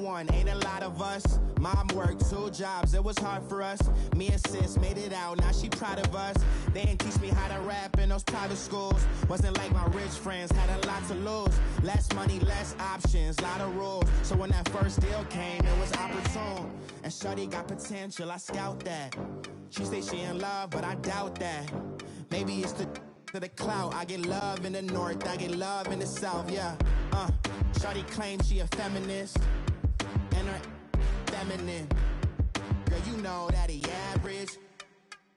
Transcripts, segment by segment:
one, ain't a lot of us. Mom worked 2 jobs, it was hard for us. Me and sis made it out, now she proud of us. They didn't teach me how to rap in those private schools. Wasn't like my rich friends, had a lot to lose. Less money, less options, lot of rules. So when that first deal came, it was opportune. And shorty got potential, I scout that. She say she in love, but I doubt that. Maybe it's the clout. I get love in the north, I get love in the south, yeah. Shorty claims she a feminist, and her feminine. Girl, you know that he average.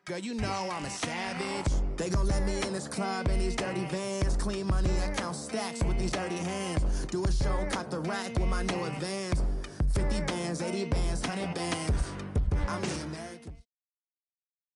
Girl, you know I'm a savage. They gon' let me in this club in these dirty vans. Clean money, I count stacks with these dirty hands. Do a show, cut the rack with my new advance. 50 bands, 80 bands, 100 bands. I'm the American.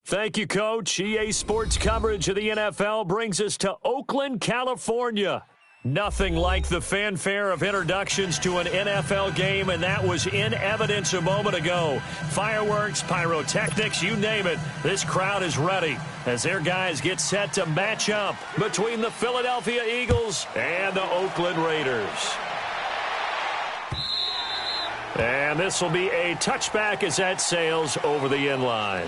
Thank you, Coach. EA Sports coverage of the NFL brings us to Oakland, California. Nothing like the fanfare of introductions to an NFL game, and that was in evidence a moment ago. Fireworks, pyrotechnics, you name it. This crowd is ready as their guys get set to match up between the Philadelphia Eagles and the Oakland Raiders. And this will be a touchback as that sails over the end line.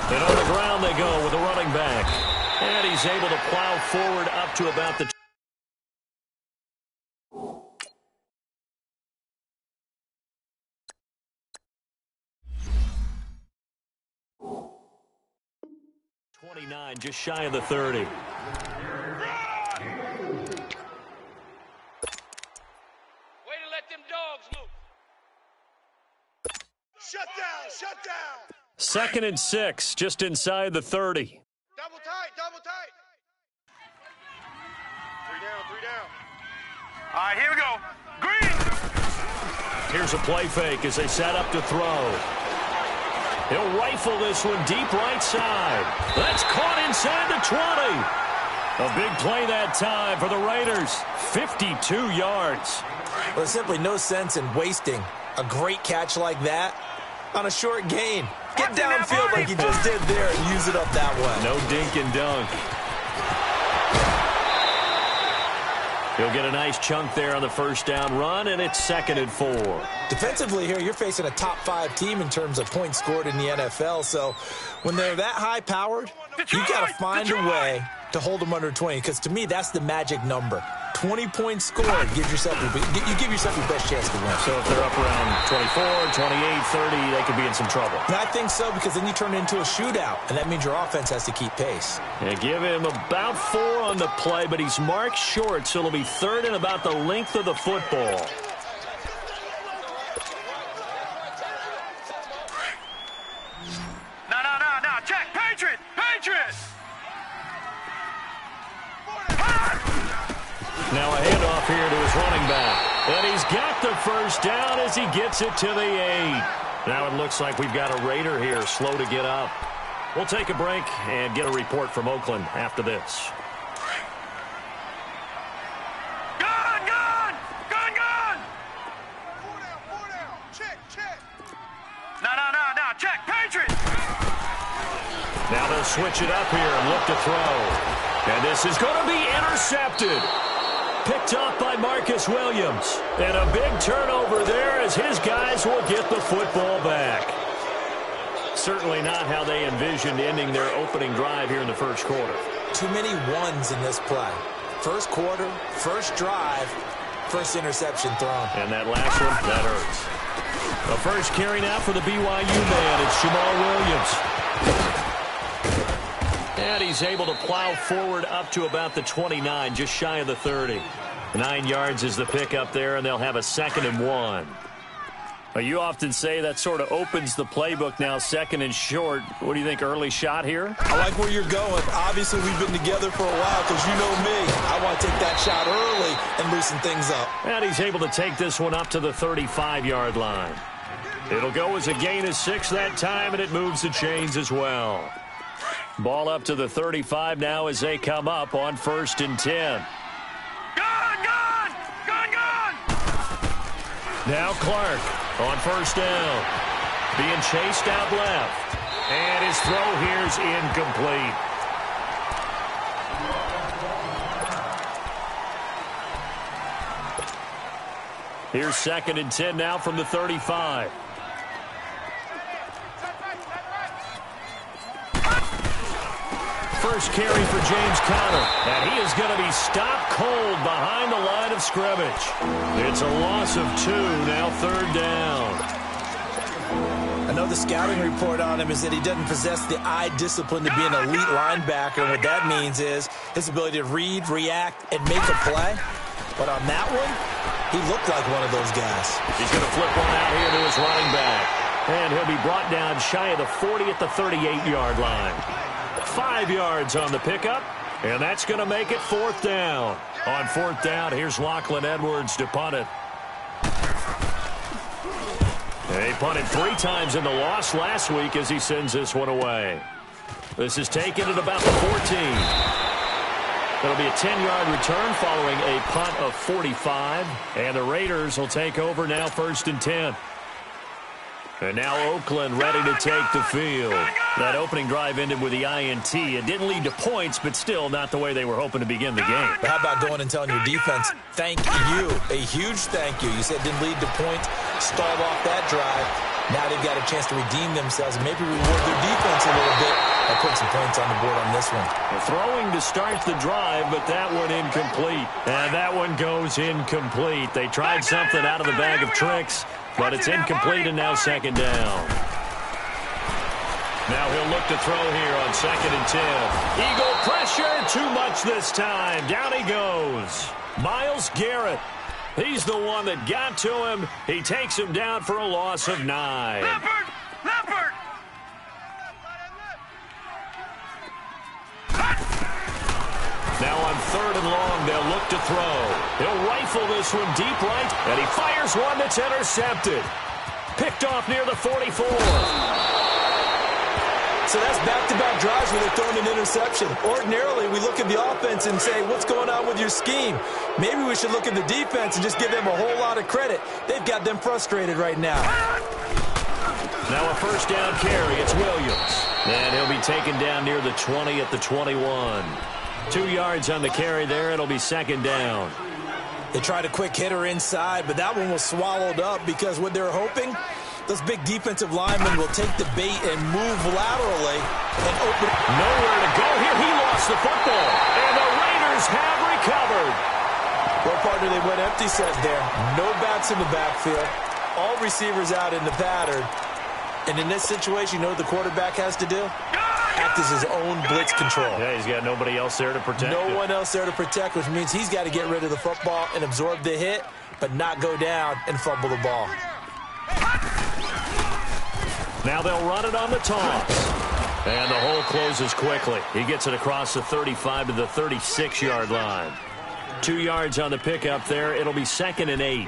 And on the ground they go with a running back. And he's able to plow forward up to about the 29, just shy of the 30. Way to let them dogs loose. Shut down, shut down. 2nd and 6, just inside the 30. Double tight, double tight. 3 down, 3 down. All right, here we go. Green. Here's a play fake as they set up to throw. He'll rifle this one deep right side. That's caught inside the 20. A big play that time for the Raiders. 52 yards. Well, there's simply no sense in wasting a great catch like that on a short gain. Get downfield like you just did there and use it up that way. No dink and dunk. He'll get a nice chunk there on the first down run, and it's 2nd and 4. Defensively here, you're facing a top 5 team in terms of points scored in the NFL. So when they're that high-powered, you got to find a way to hold them under 20, because to me, that's the magic number. 20 points scored, you give yourself your best chance to win. So if they're up around 24, 28, 30, they could be in some trouble. And I think so, because then you turn it into a shootout, and that means your offense has to keep pace. They give him about 4 on the play, but he's marked short, so it'll be 3rd and about the length of the football. No, check, Patriot. Now a handoff here to his running back. And he's got the first down as he gets it to the 8. Now it looks like we've got a Raider here slow to get up. We'll take a break and get a report from Oakland after this. Gun! 4 down. Check. No, check, Patriot. Now they'll switch it up here and look to throw. And this is going to be intercepted. Picked up by Marcus Williams. And a big turnover there as his guys will get the football back. Certainly not how they envisioned ending their opening drive here in the first quarter. Too many ones in this play. First quarter, first drive, first interception thrown. And that last one, that hurts. The first carry now for the BYU man. It's Jamal Williams. And he's able to plow forward up to about the 29, just shy of the 30. 9 yards is the pickup there, and they'll have a 2nd and 1. Well, you often say that sort of opens the playbook now, second and short. What do you think, early shot here? I like where you're going. Obviously, we've been together for a while because you know me. I want to take that shot early and loosen things up. And he's able to take this one up to the 35-yard line. It'll go as a gain of 6 that time, and it moves the chains as well. Ball up to the 35 now as they come up on 1st and 10. Now Clark on 1st down. Being chased out left. And his throw here's incomplete. Here's 2nd and 10 now from the 35. First carry for James Conner, and he is going to be stopped cold behind the line of scrimmage. It's a loss of 2, now 3rd down. I know the scouting report on him is that he doesn't possess the eye discipline to be an elite linebacker, and what that means is his ability to read, react, and make a play. But on that one, he looked like one of those guys. He's going to flip one out here to his running back, and he'll be brought down shy of the 40 at the 38-yard line. 5 yards on the pickup, and that's going to make it 4th down. On 4th down, here's Lachlan Edwards to punt it. He punted 3 times in the loss last week as he sends this one away. This is taken at about the 14. It'll be a 10-yard return following a punt of 45, and the Raiders will take over now 1st and 10. And now Oakland ready to take the field. That opening drive ended with the INT. It didn't lead to points, but still not the way they were hoping to begin the game. But how about going and telling your defense, thank you, a huge thank you. You said it didn't lead to points, stalled off that drive. Now they've got a chance to redeem themselves and maybe reward their defense a little bit by putting some points on the board on this one. Throwing to start the drive, but that one incomplete. And that one goes incomplete. They tried something out of the bag of tricks, but it's incomplete, and now 2nd down. Now he'll look to throw here on 2nd and 10. Eagle pressure, too much this time. Down he goes. Myles Garrett. He's the one that got to him. He takes him down for a loss of 9. Leopard! Now on 3rd and long, they'll look to throw. He'll rifle this one deep right, and he fires one that's intercepted. Picked off near the 44. So that's back-to-back drives where they're throwing an interception. Ordinarily, we look at the offense and say, what's going on with your scheme? Maybe we should look at the defense and just give them a whole lot of credit. They've got them frustrated right now. Now a 1st down carry. It's Williams. And he'll be taken down near the 20 at the 21. 2 yards on the carry there. It'll be 2nd down. They tried a quick hitter inside, but that one was swallowed up because what they're hoping, those big defensive linemen will take the bait and move laterally and open. Nowhere to go here. He lost the football. And the Raiders have recovered. Well, partner, they went empty set there. No backs in the backfield. All receivers out in the pattern. And in this situation, you know what the quarterback has to do? Act as his own blitz control. Yeah, he's got nobody else there to protect him. No one else there to protect, which means he's got to get rid of the football and absorb the hit, but not go down and fumble the ball. Now they'll run it on the toss. And the hole closes quickly. He gets it across the 35 to the 36-yard line. 2 yards on the pickup there. It'll be 2nd and 8.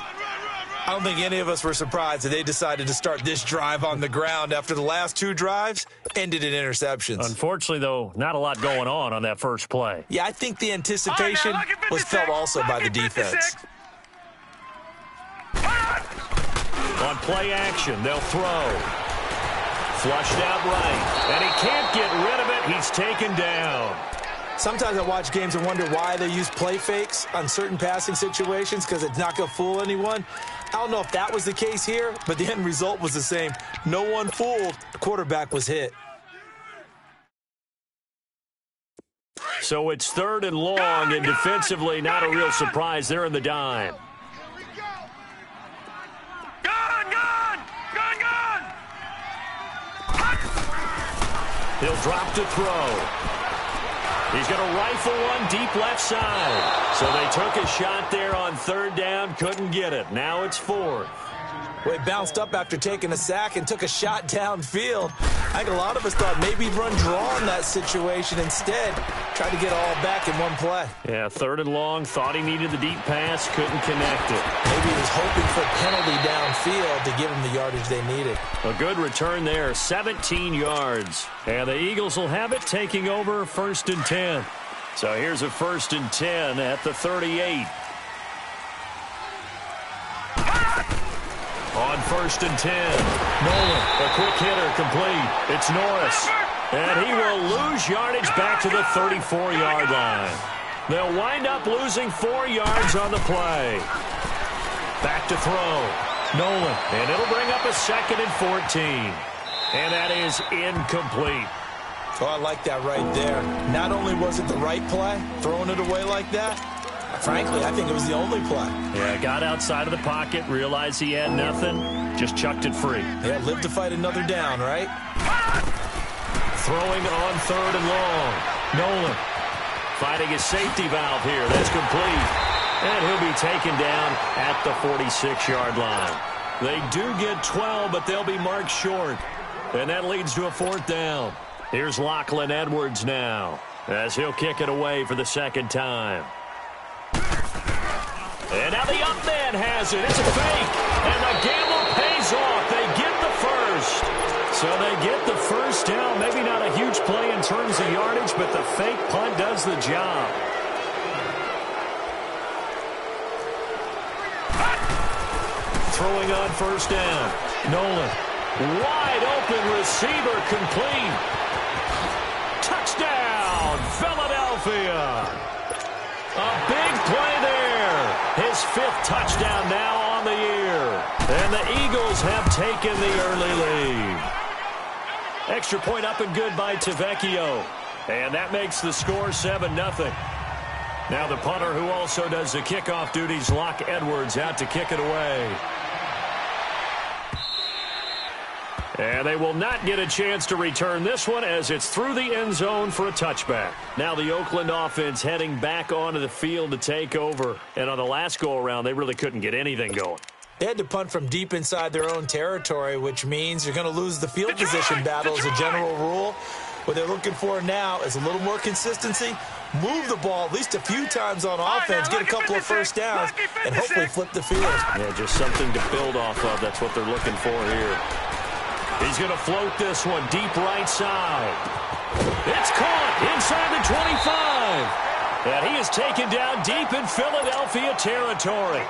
I don't think any of us were surprised that they decided to start this drive on the ground after the last 2 drives ended in interceptions. Unfortunately, though, not a lot going on that first play. Yeah, I think the anticipation was felt also by the defense. On play action, they'll throw. Flushed out right, and he can't get rid of it. He's taken down. Sometimes I watch games and wonder why they use play fakes on certain passing situations because it's not going to fool anyone. I don't know if that was the case here, but the end result was the same. No one fooled. The quarterback was hit. So it's 3rd and long, and defensively not a real surprise. They're in the dime. He'll drop to throw. He's going to rifle one deep left side. So they took a shot there on 3rd down, couldn't get it. Now it's 4th. Well, he bounced up after taking a sack and took a shot downfield. I think a lot of us thought maybe he'd run draw in that situation. Instead, tried to get all back in one play. Yeah, 3rd and long, thought he needed the deep pass, couldn't connect it. Maybe he was hoping for a penalty downfield to give him the yardage they needed. A good return there, 17 yards. And the Eagles will have it, taking over 1st and 10. So here's a 1st and 10 at the 38. On 1st and 10, Nolan, a quick hitter, complete. It's Norris, and he will lose yardage back to the 34-yard line. They'll wind up losing 4 yards on the play. Back to throw, Nolan, and it'll bring up a 2nd and 14. And that is incomplete. Oh, I like that right there. Not only was it the right play, throwing it away like that, frankly, I think it was the only play. Yeah, got outside of the pocket, realized he had nothing, just chucked it free. Yeah, live to fight another down, right? Throwing on 3rd and long. Nolan finding his safety valve here. That's complete. And he'll be taken down at the 46-yard line. They do get 12, but they'll be marked short. And that leads to a 4th down. Here's Lachlan Edwards now, as he'll kick it away for the 2nd time. And now the up man has it. It's a fake. And the gamble pays off. They get the first. So they get the 1st down. Maybe not a huge play in terms of yardage, but the fake punt does the job. Throwing on 1st down. Nolan. Wide open receiver, complete. Touchdown, Philadelphia. A big play there. His 5th touchdown now on the year. And the Eagles have taken the early lead. Extra point up and good by Tavecchio. And that makes the score 7-0. Now the punter, who also does the kickoff duties, Lach Edwards, out to kick it away. And they will not get a chance to return this one as it's through the end zone for a touchback. Now the Oakland offense heading back onto the field to take over. And on the last go-around, they really couldn't get anything going. They had to punt from deep inside their own territory, which means you're going to lose the field position battle as a general rule. What they're looking for now is a little more consistency, move the ball at least a few times on offense, get a couple of 1st downs, and hopefully flip the field. Yeah, just something to build off of. That's what they're looking for here. He's going to float this one deep right side. It's caught inside the 25. And he is taken down deep in Philadelphia territory.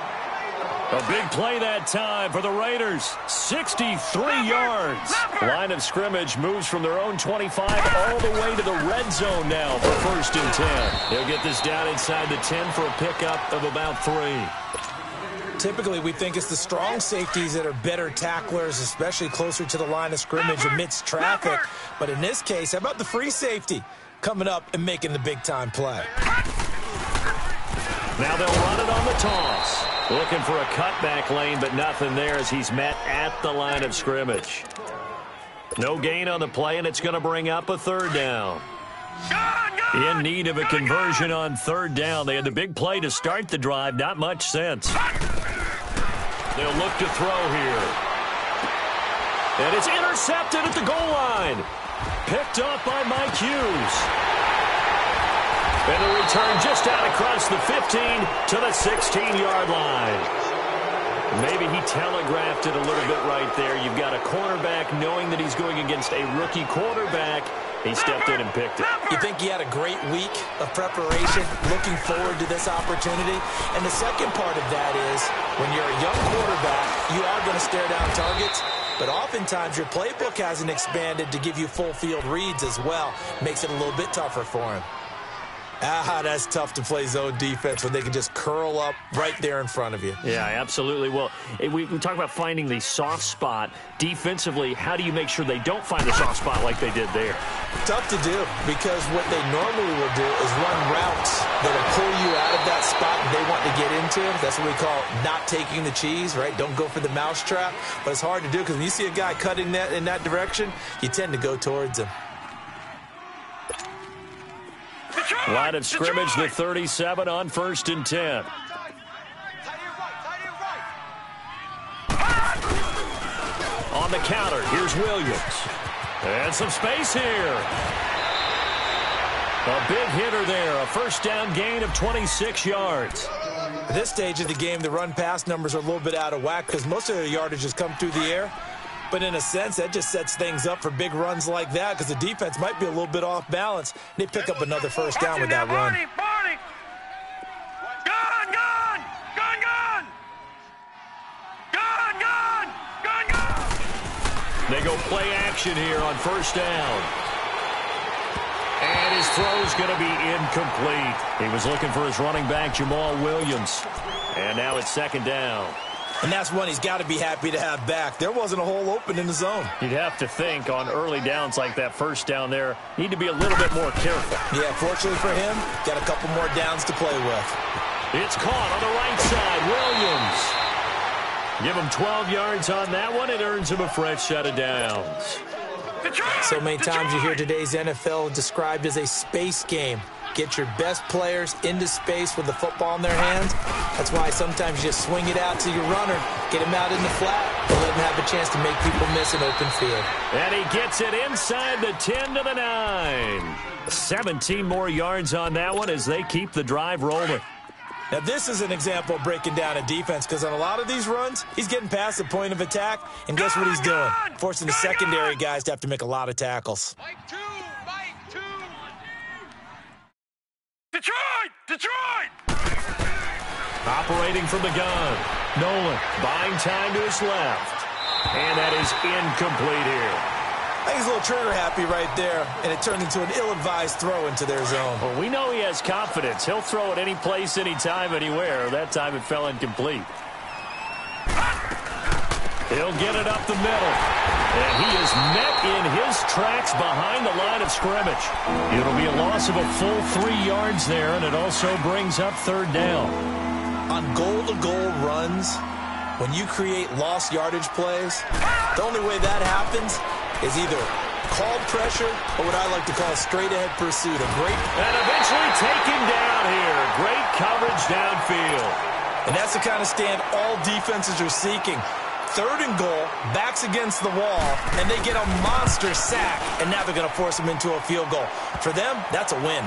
A big play that time for the Raiders. 63 yards. Line of scrimmage moves from their own 25 all the way to the red zone now for 1st and 10. They'll get this down inside the 10 for a pickup of about 3. Typically, we think it's the strong safeties that are better tacklers, especially closer to the line of scrimmage amidst traffic. But in this case, how about the free safety coming up and making the big-time play? Now they'll run it on the toss. Looking for a cutback lane, but nothing there as he's met at the line of scrimmage. No gain on the play, and it's going to bring up a 3rd down. In need of a conversion on 3rd down. They had the big play to start the drive. Not much sense. They'll look to throw here. And it's intercepted at the goal line. Picked up by Mike Hughes. And the return just out across the 15 to the 16-yard line. Maybe he telegraphed it a little bit right there. You've got a cornerback knowing that he's going against a rookie quarterback. He stepped in and picked it. You think he had a great week of preparation, looking forward to this opportunity? And the second part of that is, when you're a young quarterback, you are going to stare down targets, but oftentimes your playbook hasn't expanded to give you full field reads as well. Makes it a little bit tougher for him. That's tough to play zone defense when they can just curl up right there in front of you. Yeah, absolutely. Well, we talk about finding the soft spot. Defensively, how do you make sure they don't find the soft spot like they did there? Tough to do, because what they normally will do is run routes that will pull you out of that spot they want to get into. That's what we call not taking the cheese, right? Don't go for the mousetrap. But it's hard to do because when you see a guy cutting that in that direction, you tend to go towards him. Line of scrimmage, the 37 on 1st and 10. On the counter, here's Williams. And some space here. A big hitter there. A first down gain of 26 yards. At this stage of the game, the run-pass numbers are a little bit out of whack because most of their yardage has come through the air. But in a sense, that just sets things up for big runs like that because the defense might be a little bit off balance. They pick up another first down with that run. Barney! Gun! Gun! Gun! Gun! Gun! Gun! Gun! Gun! They go play action here on first down. And his throw's going to be incomplete. He was looking for his running back, Jamal Williams. And now it's second down. And that's one he's got to be happy to have back. There wasn't a hole open in the zone. You'd have to think on early downs like that first down there, need to be a little bit more careful. Yeah, fortunately for him, got a couple more downs to play with. It's caught on the right side. Williams. Give him 12 yards on that one. It earns him a fresh set of downs. So many times you hear today's NFL described as a space game. Get your best players into space with the football in their hands. That's why sometimes you just swing it out to your runner, get him out in the flat, and let him have a chance to make people miss an open field. And he gets it inside the 10 to the 9. 17 more yards on that one as they keep the drive rolling. Now, this is an example of breaking down a defense because on a lot of these runs, he's getting past the point of attack, and guess what he's doing? Forcing the secondary guys to have to make a lot of tackles. Mike two! Detroit! Detroit! Operating from the gun. Nolan buying time to his left. And that is incomplete here. I think he's a little trigger happy right there, and it turned into an ill-advised throw into their zone. Well, we know he has confidence. He'll throw it any place, anytime, anywhere. That time it fell incomplete. He'll get it up the middle. And he is met in his tracks behind the line of scrimmage. It'll be a loss of a full 3 yards there, and it also brings up third down. On goal-to-goal runs, when you create lost yardage plays, the only way that happens is either called pressure or what I like to call straight-ahead pursuit. And eventually taken down here. Great coverage downfield. And that's the kind of stand all defenses are seeking. Third and goal, backs against the wall, and they get a monster sack, and now they're going to force them into a field goal. For them, that's a win.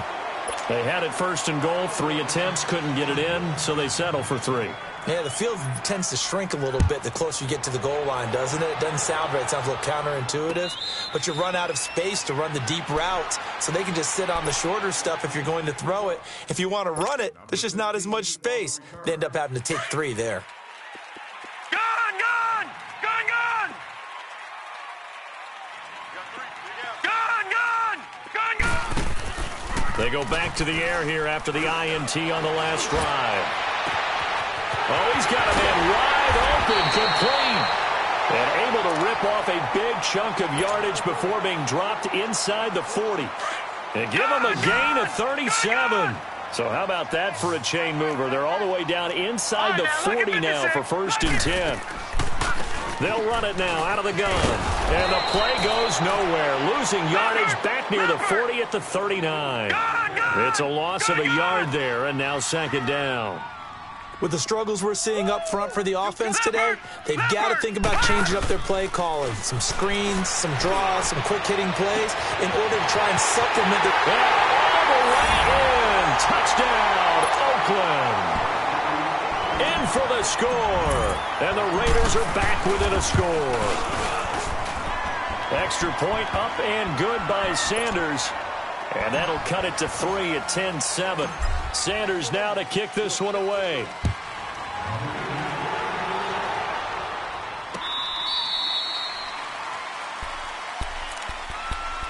They had it first and goal, 3 attempts, couldn't get it in, so they settle for 3. Yeah, the field tends to shrink a little bit the closer you get to the goal line, doesn't it? It doesn't sound right. It sounds a little counterintuitive. But you run out of space to run the deep routes, so they can just sit on the shorter stuff if you're going to throw it. If you want to run it, there's just not as much space. They end up having to take 3 there. They go back to the air here after the INT on the last drive. Oh, he's got a man wide open, complete. And able to rip off a big chunk of yardage before being dropped inside the 40. And give him a gain of 37. So how about that for a chain mover? They're all the way down inside the 40 now for first and 10. They'll run it now out of the gun. And the play goes nowhere. Losing yardage back near the 40 at the 39. It's a loss of a yard there, and now second down. With the struggles we're seeing up front for the offense today, they've got to think about changing up their play calling. Some screens, some draws, some quick-hitting plays in order to try and supplement the... All the way in. Touchdown, Oakland. In for the score. And the Raiders are back within a score. Extra point up and good by Sanders. And that'll cut it to 3 at 10-7. Sanders now to kick this one away.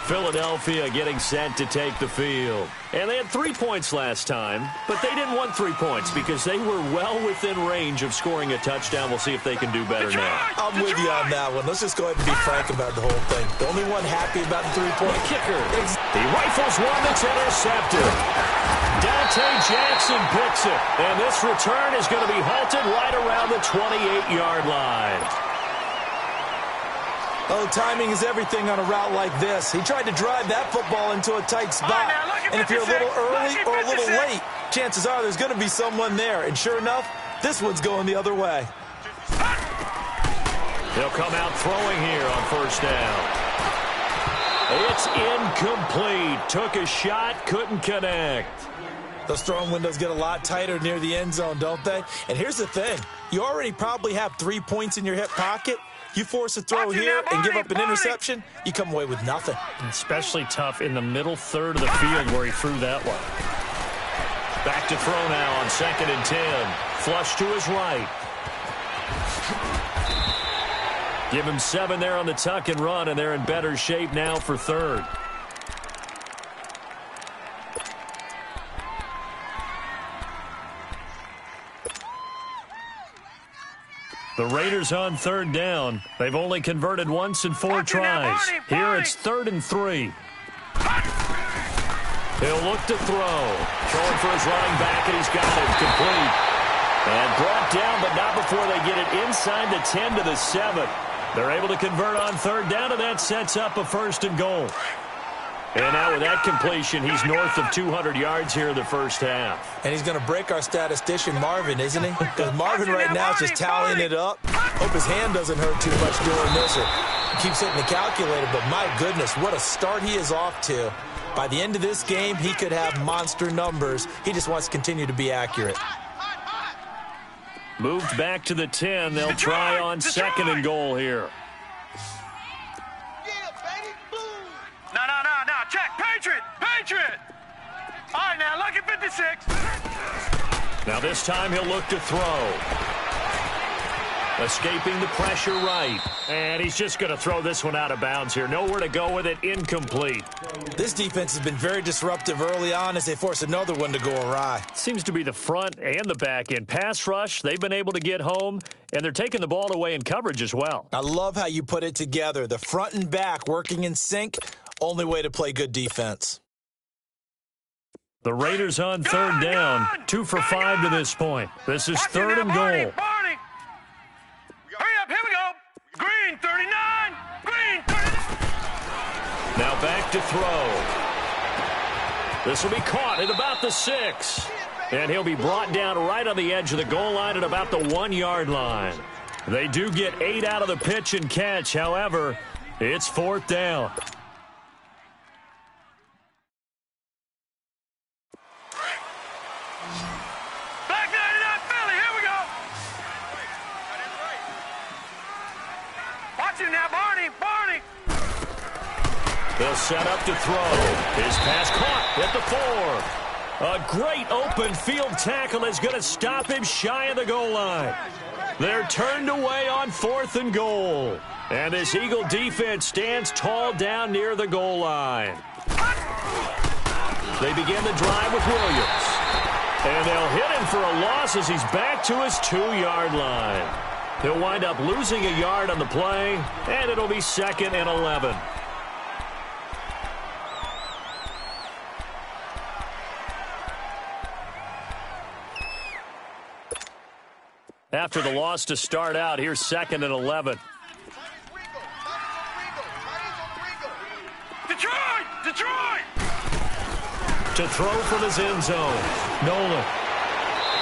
Philadelphia getting set to take the field. And they had 3 points last time, but they didn't want 3 points because they were well within range of scoring a touchdown. We'll see if they can do better now. I'm with you on that one. Let's just go ahead and be frank about the whole thing. The only one happy about the 3-point kicker. He rifles one that's intercepted. Dante Jackson picks it. And this return is going to be halted right around the 28-yard line. Oh, timing is everything on a route like this. He tried to drive that football into a tight spot. And if you're a little early or a little late, chances are there's going to be someone there. And sure enough, this one's going the other way. He'll come out throwing here on first down. It's incomplete. Took a shot, couldn't connect. Those throwing windows get a lot tighter near the end zone, don't they? And here's the thing. You already probably have 3 points in your hip pocket. You force a throw here and give up an interception, you come away with nothing. Especially tough in the middle third of the field where he threw that one. Back to throw now on 2nd and 10. Flush to his right. Give him 7 there on the tuck and run, and they're in better shape now for 3rd. The Raiders on 3rd down. They've only converted once in 4 tries. Here it's 3rd and 3. He'll look to throw. Throwing for his running back, and he's got it complete. And brought down, but not before they get it inside the 10 to the 7. They're able to convert on 3rd down, and that sets up a 1st and goal. And now with that completion, he's north of 200 yards here in the first half. And he's going to break our statistician, Marvin, isn't he? Because Marvin right now is just tallying it up. Hope his hand doesn't hurt too much doing this, or he keeps hitting the calculator. But my goodness, what a start he is off to. By the end of this game, he could have monster numbers. He just wants to continue to be accurate. Moved back to the 10. They'll try on 2nd and goal here. No. Check. Patriot. All right, now, lucky 56. Now this time he'll look to throw. Escaping the pressure right. And he's just going to throw this one out of bounds here. Nowhere to go with it. Incomplete. This defense has been very disruptive early on as they force another one to go awry. Seems to be the front and the back end. Pass rush, they've been able to get home, and they're taking the ball away in coverage as well. I love how you put it together. The front and back working in sync, only way to play good defense. The Raiders on 3rd down, 2 for 5 to this point. This is 3rd and goal. Hurry up, here we go. Green 39. Now back to throw. This will be caught at about the 6. And he'll be brought down right on the edge of the goal line at about the 1-yard line. They do get 8 out of the pitch and catch. However, it's 4th down. Back 99 Philly, here we go. Watch him now, Barney. They'll set up to throw. His pass caught at the 4. A great open field tackle is going to stop him shy of the goal line. They're turned away on 4th and goal. And this Eagle defense stands tall down near the goal line. They begin the drive with Williams. And they'll hit him for a loss as he's back to his 2-yard line. He'll wind up losing a yard on the play, and it'll be 2nd and 11. After the loss to start out, here's 2nd and 11. Detroit! To throw from his end zone. Nolan.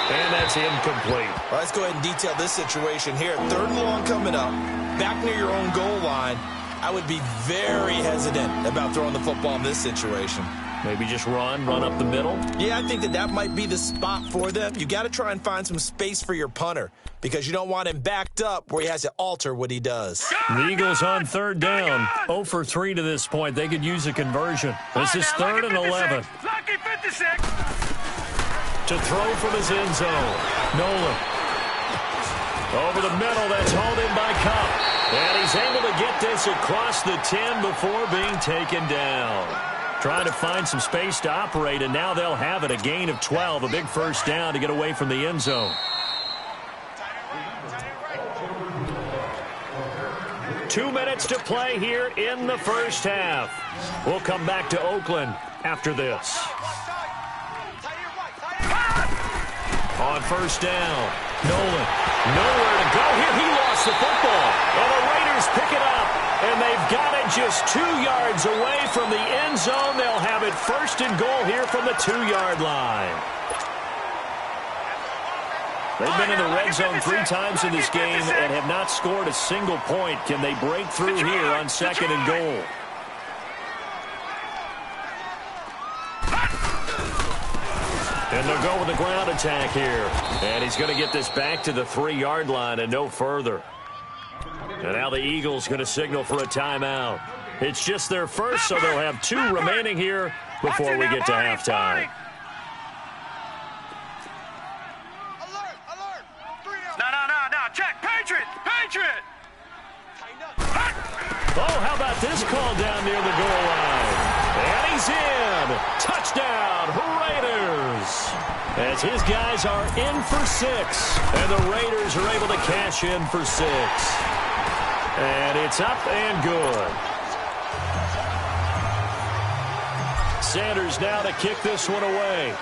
And that's incomplete. Well, let's go ahead and detail this situation here. 3rd and long coming up. Back near your own goal line. I would be very hesitant about throwing the football in this situation. Maybe just run up the middle? Yeah, I think that might be the spot for them. You got to try and find some space for your punter because you don't want him backed up where he has to alter what he does. The Eagles on 3rd down. 0 for 3 to this point. They could use a conversion. This is 3rd and 11. Lucky 56. To throw from his end zone. Nolan. Over the middle. That's hauled in by Cup. And he's able to get this across the 10 before being taken down. Trying to find some space to operate, and now they'll have it. A gain of 12, a big first down to get away from the end zone. 2 minutes to play here in the first half. We'll come back to Oakland after this. On first down, Nolan. Nowhere to go here. He lost the football. And the Raiders pick it up. And they've got it just 2 yards away from the end zone. They'll have it 1st and goal here from the 2-yard line. They've been in the red zone 3 times in this game and have not scored a single point. Can they break through here on 2nd and goal? And they'll go with the ground attack here. And he's going to get this back to the 3-yard line and no further. And now the Eagles going to signal for a timeout. It's just their first, so they'll have 2 remaining here before we get to halftime. No. Check. Patriot. Oh, how about this call down near the goal line? And he's in. Touchdown, Raiders. As his guys are in for 6. And the Raiders are able to cash in for 6. And it's up and good. Sanders now to kick this one away.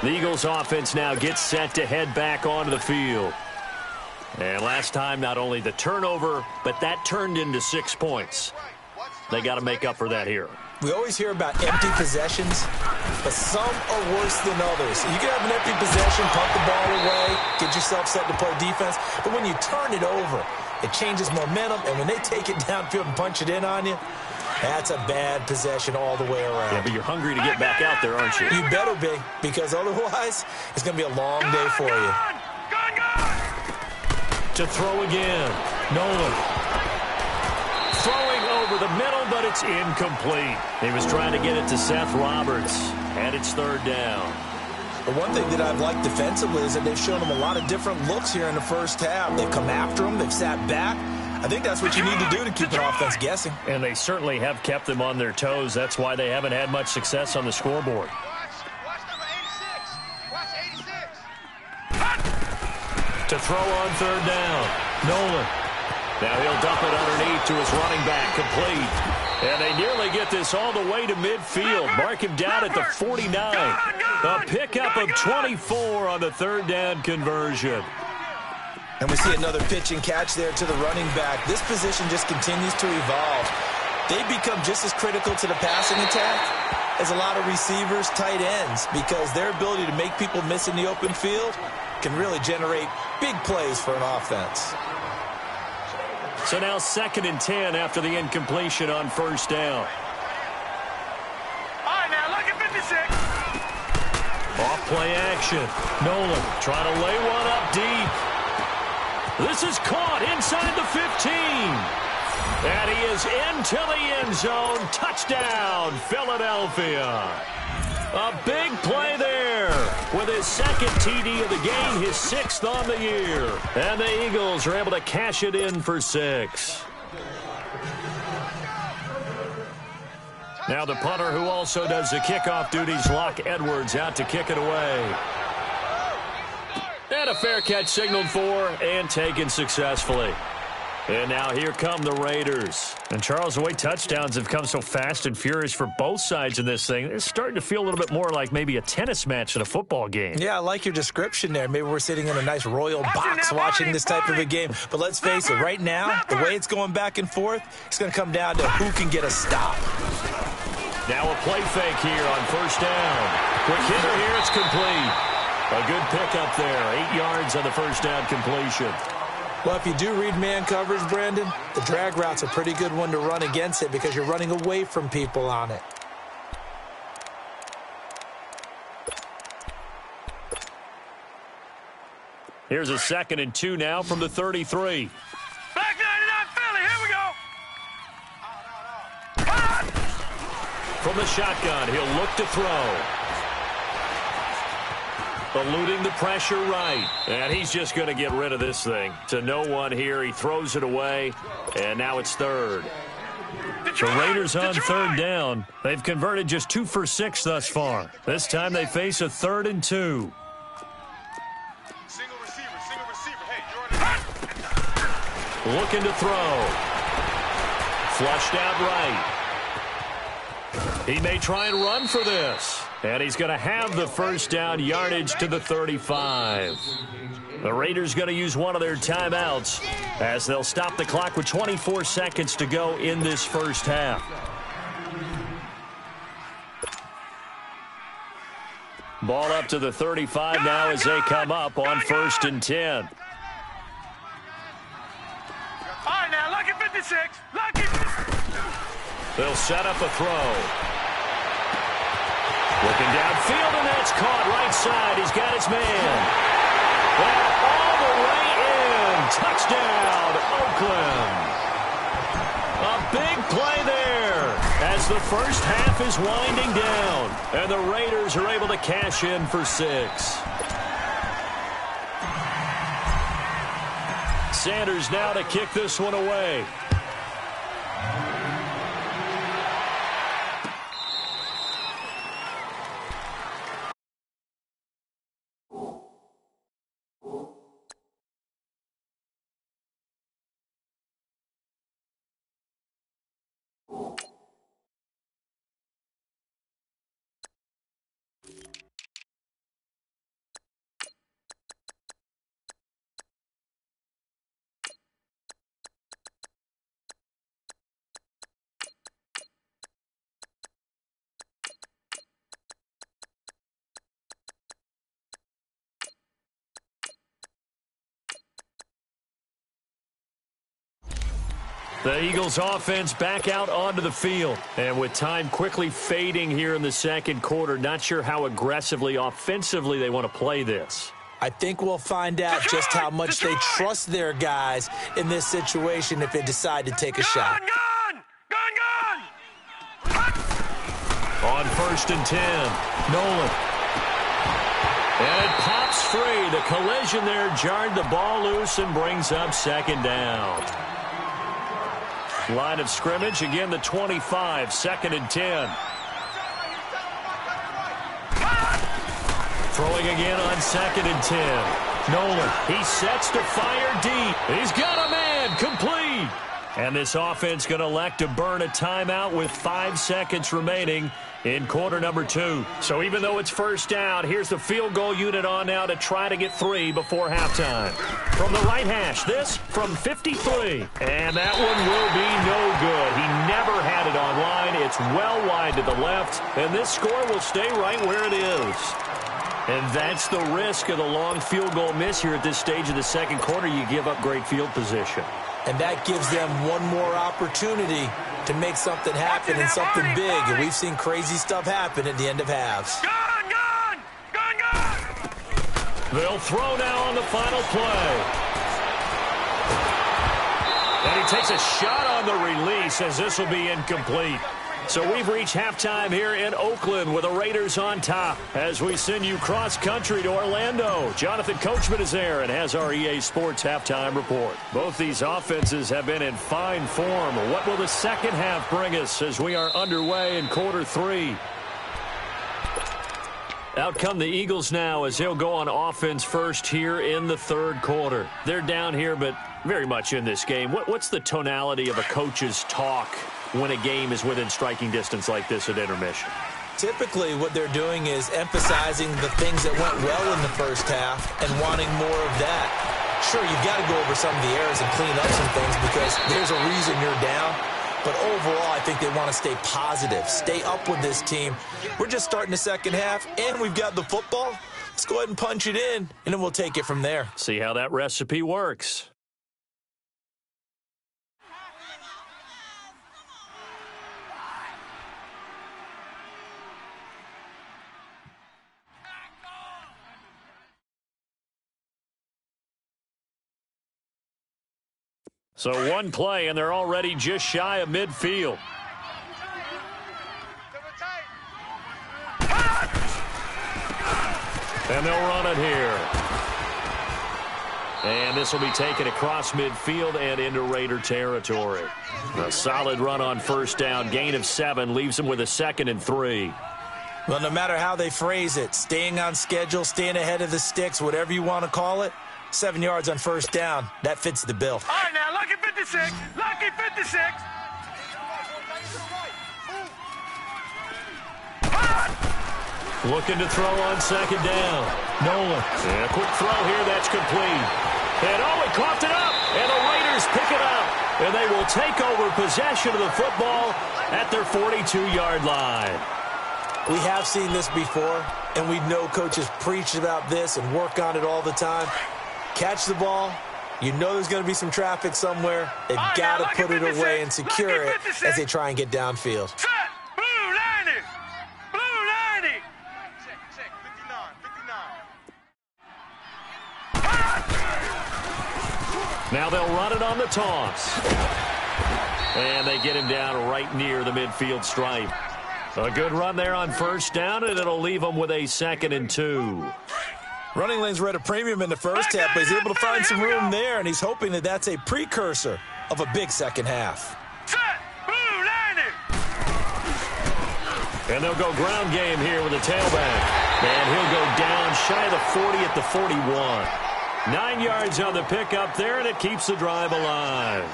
The Eagles offense now gets set to head back onto the field. And last time, not only the turnover, but that turned into 6 points. They got to make up for that here. We always hear about empty possessions, but some are worse than others. You can have an empty possession, pump the ball away, get yourself set to play defense, but when you turn it over, it changes momentum, and when they take it downfield and punch it in on you, that's a bad possession all the way around. Yeah, but you're hungry to get back out there, aren't you? You better be, because otherwise, it's going to be a long day for you. To throw again. Nolan. Throwing over the middle, but it's incomplete. He was trying to get it to Seth Roberts, and it's 3rd down. The one thing that I've liked defensively is that they've shown them a lot of different looks here in the first half. They've come after them. They've sat back. I think that's what you need to do to keep an offense guessing. And they certainly have kept them on their toes. That's why they haven't had much success on the scoreboard. Watch number 86. Watch 86. To throw on 3rd down. Nolan. Now he'll dump it underneath to his running back, complete. And they nearly get this all the way to midfield. Mark him down at the 49. A pickup of 24 on the 3rd down conversion. And we see another pitch and catch there to the running back. This position just continues to evolve. They become just as critical to the passing attack as a lot of receivers, tight ends, because their ability to make people miss in the open field can really generate big plays for an offense. So now 2nd and 10 after the incompletion on 1st down. All right, now look at 56. Off play action. Nolan trying to lay one up deep. This is caught inside the 15. And he is into the end zone. Touchdown, Philadelphia. A big play there with his 2nd TD of the game, his 6th on the year. And the Eagles are able to cash it in for 6. Now the punter who also does the kickoff duties, Locke Edwards, out to kick it away. And a fair catch signaled for and taken successfully. And now here come the Raiders. And Charles, the way touchdowns have come so fast and furious for both sides in this thing, it's starting to feel a little bit more like maybe a tennis match than a football game. Yeah, I like your description there. Maybe we're sitting in a nice royal box watching this type of a game. But let's face it, right now, the way it's going back and forth, it's going to come down to who can get a stop. Now a play fake here on 1st down. Quick hitter here, it's complete. A good pickup there, 8 yards on the 1st down completion. Well, if you do read man coverage, Brandon, the drag route's a pretty good one to run against it because you're running away from people on it. Here's a 2nd and 2 now from the 33. Back 99 Philly, here we go. From the shotgun, he'll look to throw. Eluding the pressure right. And he's just going to get rid of this thing. To no one here. He throws it away. And now it's 3rd. The Raiders on 3rd down. They've converted just 2 for 6 thus far. This time they face a 3rd and 2. Single receiver. Hey, you're Looking to throw. Flushed out right. He may try and run for this. And he's going to have the 1st down yardage to the 35. The Raiders going to use one of their timeouts as they'll stop the clock with 24 seconds to go in this 1st half. Ball up to the 35 now as they come up on 1st and 10. All right, now, lucky 56. Lucky. They'll set up a throw. Looking downfield, and that's caught right side. He's got his man. And all the way in. Touchdown, Oakland. A big play there as the first half is winding down. And the Raiders are able to cash in for 6. Sanders now to kick this one away. The Eagles offense back out onto the field. And with time quickly fading here in the second quarter, not sure how aggressively, offensively they want to play this. I think we'll find out just how much they trust their guys in this situation if they decide to take a shot. On 1st and 10, Nolan. And it pops free. The collision there jarred the ball loose and brings up 2nd down. Line of scrimmage, again the 25, 2nd and 10. Throwing again on 2nd and 10. Nolan, he sets to fire deep. He's got a man, complete. And this offense going to elect to burn a timeout with 5 seconds remaining in quarter number 2. So even though it's 1st down, here's the field goal unit on now to try to get 3 before halftime. From the right hash, this from 53. And that one will be no good. He never had it on line. It's well wide to the left. And this score will stay right where it is. And that's the risk of the long field goal miss here at this stage of the second quarter. You give up great field position. And that gives them one more opportunity to make something happen and something big. And we've seen crazy stuff happen at the end of halves. They'll throw now on the final play. And he takes a shot on the release as this will be incomplete. So we've reached halftime here in Oakland with the Raiders on top as we send you cross-country to Orlando. Jonathan Coachman is there and has our EA Sports halftime report. Both these offenses have been in fine form. What will the second half bring us as we are underway in quarter 3? Out come the Eagles now as they'll go on offense first here in the third quarter. They're down here, but very much in this game. What's the tonality of a coach's talk when a game is within striking distance like this at intermission? Typically, what they're doing is emphasizing the things that went well in the first half and wanting more of that. Sure, you've got to go over some of the errors and clean up some things because there's a reason you're down. But overall, I think they want to stay positive, stay up with this team. We're just starting the second half, and we've got the football. Let's go ahead and punch it in, and then we'll take it from there. See how that recipe works. So one play, and they're already just shy of midfield. And they'll run it here. And this will be taken across midfield and into Raider territory. A solid run on first down. Gain of 7 leaves them with a 2nd and 3. Well, no matter how they phrase it, staying on schedule, staying ahead of the sticks, whatever you want to call it, 7 yards on first down, that fits the bill. All right, now, lucky 56. Lucky 56. Looking to throw on 2nd down. Nolan. And a quick throw here. That's complete. And he coughed it up. And the Raiders pick it up. And they will take over possession of the football at their 42-yard line. We have seen this before, and we know coaches preach about this and work on it all the time. Catch the ball. You know there's going to be some traffic somewhere. They've got to put it away and secure it as they try and get downfield. Set. Blue 90. Blue 90. Check. 59. Now they'll run it on the toss. And they get him down right near the midfield stripe. A good run there on first down, and it'll leave them with a 2nd and 2. Running lanes were at a premium in the first half, but he's able to find some room there, and he's hoping that that's a precursor of a big second half. Set. Blue 90. And they'll go ground game here with a tailback. And he'll go down shy of the 40 at the 41. 9 yards on the pickup there, and it keeps the drive alive.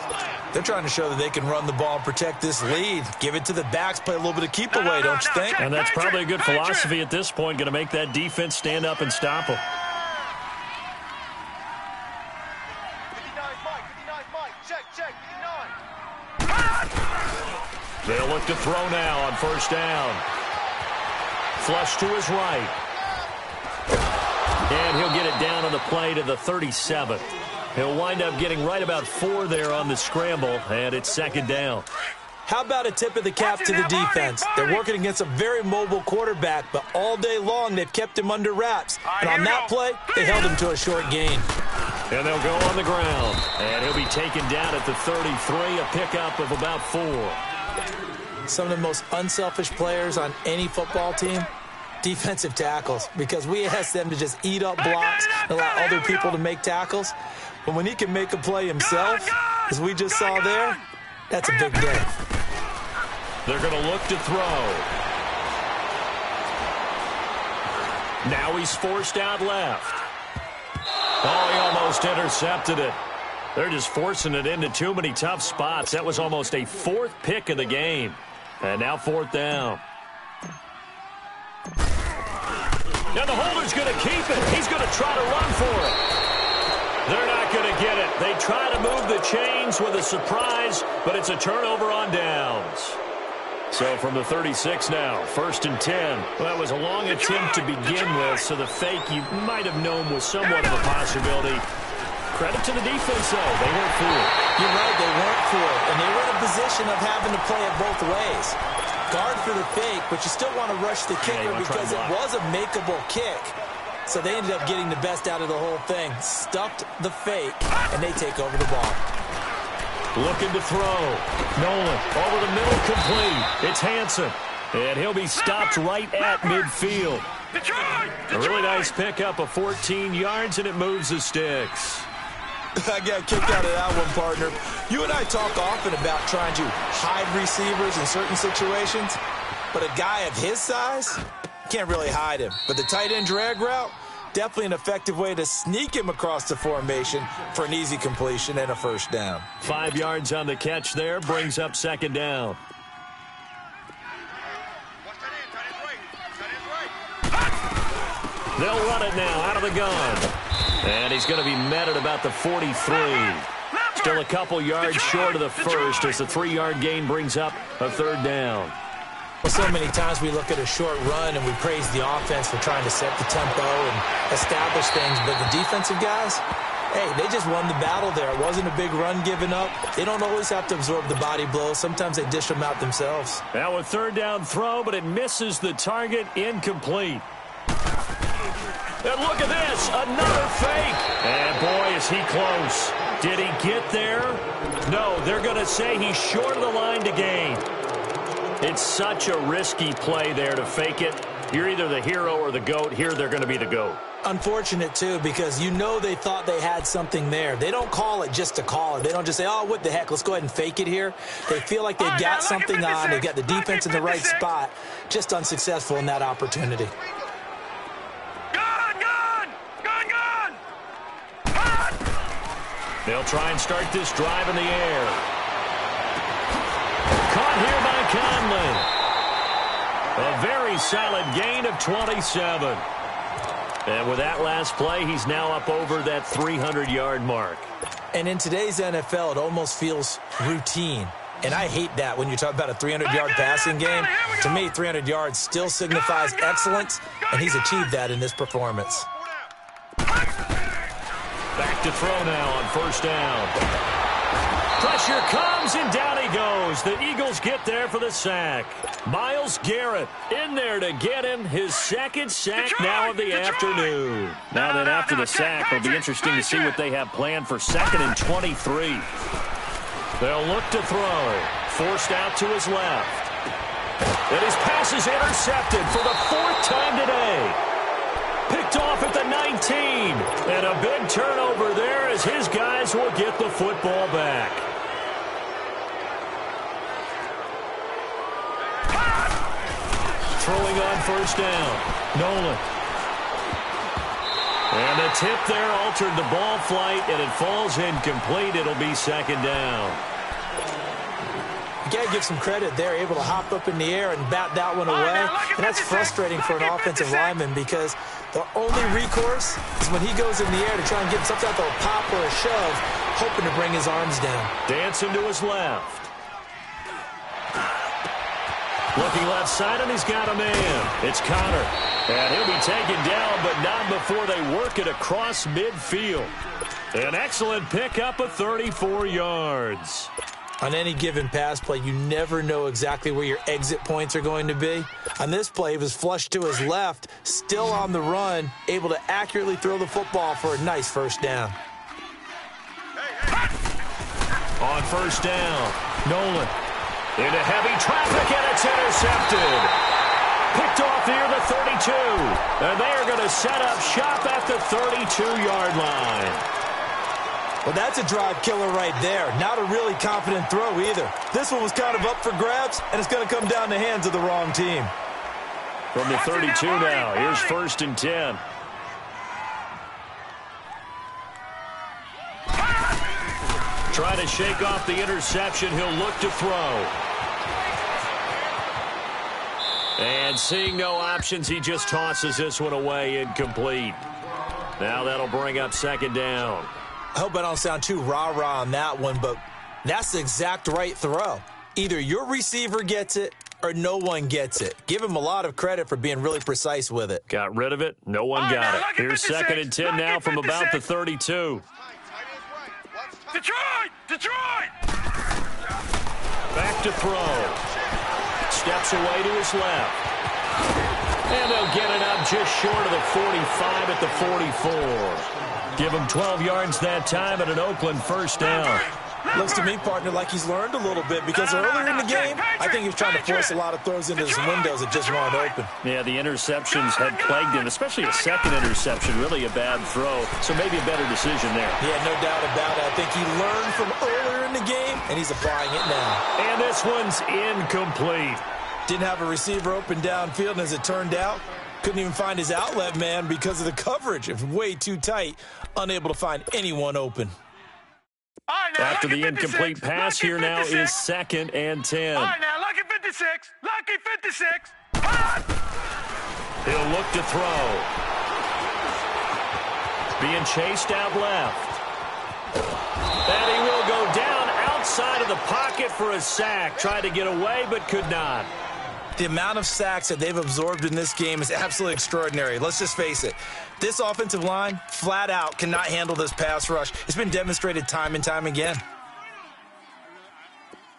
They're trying to show that they can run the ball and protect this lead. Give it to the backs, play a little bit of keep away, don't you think? And that's probably a good philosophy at this point, going to make that defense stand up and stop them. 59's Mike. Check. 59. They'll look to throw now on first down. Flush to his right. And he'll get it down on the play to the 37. He'll wind up getting right about 4 there on the scramble, and it's 2nd down. How about a tip of the cap to the defense? They're working against a very mobile quarterback, but all day long they've kept him under wraps. And on that play, they held him to a short gain. And they'll go on the ground. And he'll be taken down at the 33, a pickup of about 4. Some of the most unselfish players on any football team, defensive tackles, because we ask them to just eat up blocks and allow other people to make tackles. But when he can make a play himself, as we just saw there, that's a big day. They're going to look to throw. Now he's forced out left. Oh, he almost intercepted it. They're just forcing it into too many tough spots. That was almost a 4th pick of the game. And now 4th down. Now the holder's going to keep it. He's going to try to run for it. They're not going to get it. They try to move the chains with a surprise, but it's a turnover on downs. So from the 36 now, 1st and 10. Well, that was a long attempt to begin with, so the fake you might have known was somewhat of a possibility. Credit to the defense, though. They weren't fooled. You're right, they weren't fooled. And they were in a position of having to play it both ways. Guard for the fake, but you still want to rush the kicker because it was a makeable kick. So they ended up getting the best out of the whole thing. Stuffed the fake, and they take over the ball. Looking to throw. Nolan over the middle, complete. It's Hansen, and he'll be stopped right at midfield. A really nice pickup of 14 yards, and it moves the sticks. I got kicked out of that one, partner. You and I talk often about trying to hide receivers in certain situations, but a guy of his size, can't really hide him. But the tight end drag route, definitely an effective way to sneak him across the formation for an easy completion and a first down. 5 yards on the catch there, brings up 2nd down. They'll run it now out of the gun. And he's going to be met at about the 43. Still a couple yards short of the first as the 3-yard gain brings up a 3rd down. Well, so many times we look at a short run and we praise the offense for trying to set the tempo and establish things, but the defensive guys, hey, they just won the battle there. It wasn't a big run given up. They don't always have to absorb the body blows. Sometimes they dish them out themselves. Now a 3rd down throw, but it misses the target, incomplete. And look at this, another fake. And boy, is he close. Did he get there? No, they're going to say he's short of the line to gain. It's such a risky play there to fake it. You're either the hero or the GOAT. Here, they're going to be the GOAT. Unfortunate, too, because you know they thought they had something there. They don't call it just to call it. They don't just say, oh, what the heck, let's go ahead and fake it here. They feel like they've got something on. They've got the defense in the right spot. Just unsuccessful in that opportunity. They'll try and start this drive in the air. Caught here by Conley. A very solid gain of 27. And with that last play, he's now up over that 300-yard mark. And in today's NFL, it almost feels routine. And I hate that when you talk about a 300-yard passing game. To me, 300 yards still signifies excellence, and he's achieved that in this performance. Back to throw now on first down. Pressure comes, and down he goes. The Eagles get there for the sack. Myles Garrett in there to get him his second sack now of the afternoon. Now then, after the sack, it'll be interesting to see what they have planned for 2nd and 23. They'll look to throw. Forced out to his left. And his pass is intercepted for the 4th time today. Picked off at the 19. And a big turnover there as his guys will get the football back. Throwing on first down. Nolan. And the tip there altered the ball flight, and it falls incomplete. It'll be 2nd down. You got to give some credit. They're able to hop up in the air and bat that one away. And that's frustrating for an offensive lineman because the only recourse is when he goes in the air to try and get some type of a pop or a shove, hoping to bring his arms down. Dancing to his left. Looking left side, and he's got a man. It's Connor. And he'll be taken down, but not before they work it across midfield. An excellent pickup of 34 yards. On any given pass play, you never know exactly where your exit points are going to be. On this play, he was flushed to his left, still on the run, able to accurately throw the football for a nice first down. On first down, Nolan. Into heavy traffic, and it's intercepted. Picked off near the 32. And they are going to set up shop at the 32-yard line. Well, that's a drive killer right there. Not a really confident throw either. This one was kind of up for grabs, and it's going to come down the hands of the wrong team. From the 32 now, here's 1st and 10. Try to shake off the interception. He'll look to throw. And seeing no options, he just tosses this one away incomplete. Now that'll bring up 2nd down. I hope I don't sound too rah-rah on that one, but that's the exact right throw. Either your receiver gets it or no one gets it. Give him a lot of credit for being really precise with it. Got rid of it. No one got it. Here's 2nd and 10 now from about the 32. Detroit! Back to throw. Steps away to his left. And they'll get it up just short of the 45 at the 44. Give him 12 yards that time and an Oakland first down. Looks to me, partner, like he's learned a little bit because earlier in the game, I think he was trying to force a lot of throws into some windows that just weren't open. Yeah, the interceptions had plagued him, especially a second interception, really a bad throw. So maybe a better decision there. Yeah, no doubt about it. I think he learned from earlier in the game, and he's applying it now. And this one's incomplete. Didn't have a receiver open downfield, and as it turned out, couldn't even find his outlet man because of the coverage. It was way too tight, unable to find anyone open. After the incomplete pass, here now is 2nd and 10. All right, now, lucky 56. Lucky 56. He'll look to throw. Being chased out left. And he will go down outside of the pocket for a sack. Tried to get away, but could not. The amount of sacks that they've absorbed in this game is absolutely extraordinary. Let's just face it. This offensive line, flat out, cannot handle this pass rush. It's been demonstrated time and time again.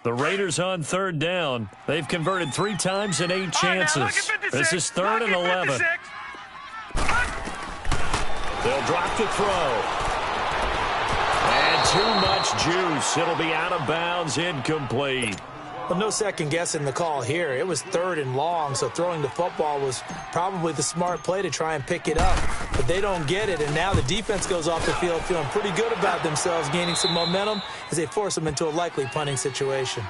The Raiders on 3rd down. They've converted 3 times in 8 chances. This is 3rd and 11. They'll drop to throw. And too much juice. It'll be out of bounds, incomplete. Well, no second guessing the call here. It was 3rd and long, so throwing the football was probably the smart play to try and pick it up. But they don't get it, and now the defense goes off the field feeling pretty good about themselves, gaining some momentum as they force them into a likely punting situation.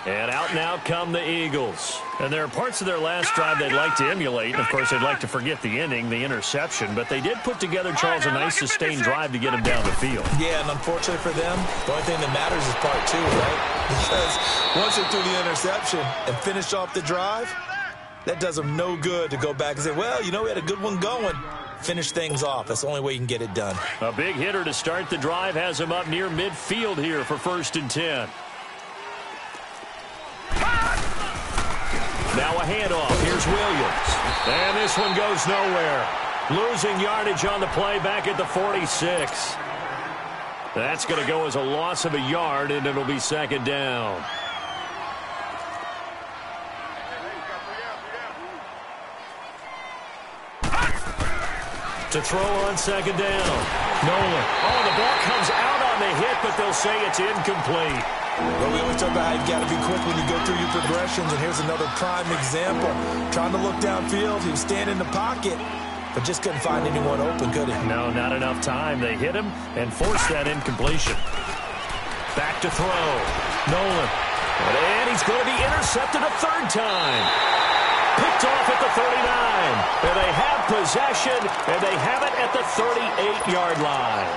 And out now come the Eagles. And there are parts of their last drive they'd like to emulate. And, of course, they'd like to forget the ending, the interception. But they did put together, Charles, a nice sustained drive to get him down the field. Yeah, and unfortunately for them, the only thing that matters is part 2, right? Because once they threw the interception and finished off the drive, that does them no good to go back and say, well, you know, we had a good one going. finish things off. That's the only way you can get it done. A big hitter to start the drive has him up near midfield here for 1st and 10. Now a handoff. Here's Williams. And this one goes nowhere. Losing yardage on the play back at the 46. That's going to go as a loss of a yard, and it'll be 2nd down. To throw on 2nd down. Nolan. Oh, the ball comes out on the hit, but they'll say it's incomplete. Well, we always talk about how you've got to be quick when you go through your progressions, and here's another prime example. Trying to look downfield, he was standing in the pocket, but just couldn't find anyone open, could he? No, not enough time. They hit him and forced that incompletion. Back to throw. Nolan. And he's going to be intercepted a 3rd time. Picked off at the 39. And they have possession, and they have it at the 38-yard line.